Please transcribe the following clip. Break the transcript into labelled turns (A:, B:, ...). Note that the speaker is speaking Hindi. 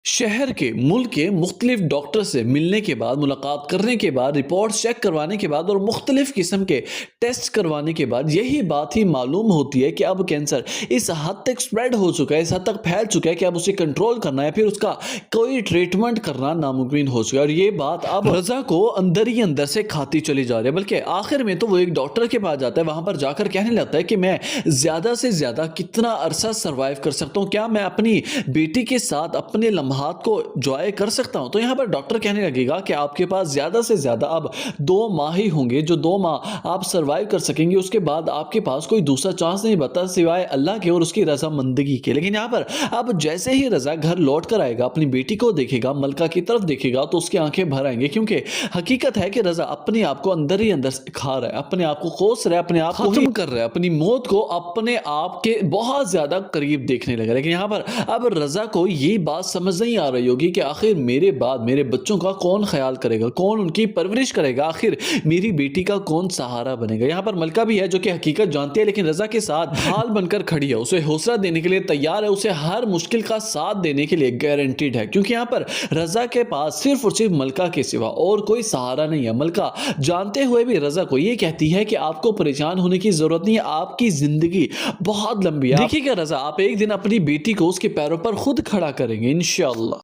A: शहर के, मुल्क के मुख्तलिफ डॉक्टर से मिलने के बाद, मुलाकात करने के बाद, रिपोर्ट चेक करवाने के बाद और मुख्तलिफ किस्म के टेस्ट करवाने के बाद यही बात ही मालूम होती है कि अब कैंसर इस हद तक स्प्रेड हो चुका है, इस हद तक फैल चुका है कि अब उसे कंट्रोल करना है, फिर उसका कोई ट्रीटमेंट करना नामुमकिन हो चुका है। और ये बात अब रजा को अंदर ही अंदर से खाती चली जा रही है, बल्कि आखिर में तो वो एक डॉक्टर के पास जाता है, वहां पर जाकर कहने लगता है कि मैं ज़्यादा से ज़्यादा कितना अरसा सर्वाइव कर सकता हूँ, क्या मैं अपनी बेटी के साथ अपने लम्हात को एंजॉय कर सकता हूँ। तो यहाँ पर डॉक्टर कहने लगेगा कि आपके पास ज़्यादा से ज़्यादा अब 2 माह ही होंगे, जो 2 माह आप सर्वाइव कर सकेंगे, उसके बाद आपके पास कोई दूसरा चांस नहीं बता सिवाय अल्लाह के और उसकी रजामंदगी के। लेकिन यहाँ पर अब जैसे ही रजा घर लौट कर आएगा, अपनी बेटी को देखेगा, मलका की तरफ देखेगा, तो उसकी आंखें भर आएंगी, क्योंकि हकीकत है कि रजा अपने आप को अंदर ही अंदर से खा रहा है, अपने आप को कोस रहा है, अपने आप को खत्म कर रहा है, अपनी मौत को अपने आप के बहुत ज्यादा करीब देखने लगा। लेकिन यहाँ पर अब रजा को ये बात समझ नहीं आ रही होगी कि आखिर मेरे बाद मेरे बच्चों का कौन ख्याल करेगा, कौन उनकी परवरिश करेगा, आखिर मेरी बेटी का कौन सहारा बनेगा। यहाँ पर मलका भी है जो कि हकीकत जानती है, लेकिन रजा के साथ ढाल बनकर खड़ी है, उसे हौसला देने के लिए तैयार है, उसे हर मुश्किल का साथ देने के लिए गारंटीड है, क्योंकि यहाँ पर रजा के पास सिर्फ और सिर्फ मलका के सिवा और कोई सहारा नहीं है। मलका जानते हुए भी रजा को ये कहती है कि आपको परेशान होने की जरूरत नहीं है, आपकी जिंदगी बहुत लंबी है। देखिएगा रजा, आप एक दिन अपनी बेटी को उसके पैरों पर खुद खड़ा करेंगे इंशाअल्लाह।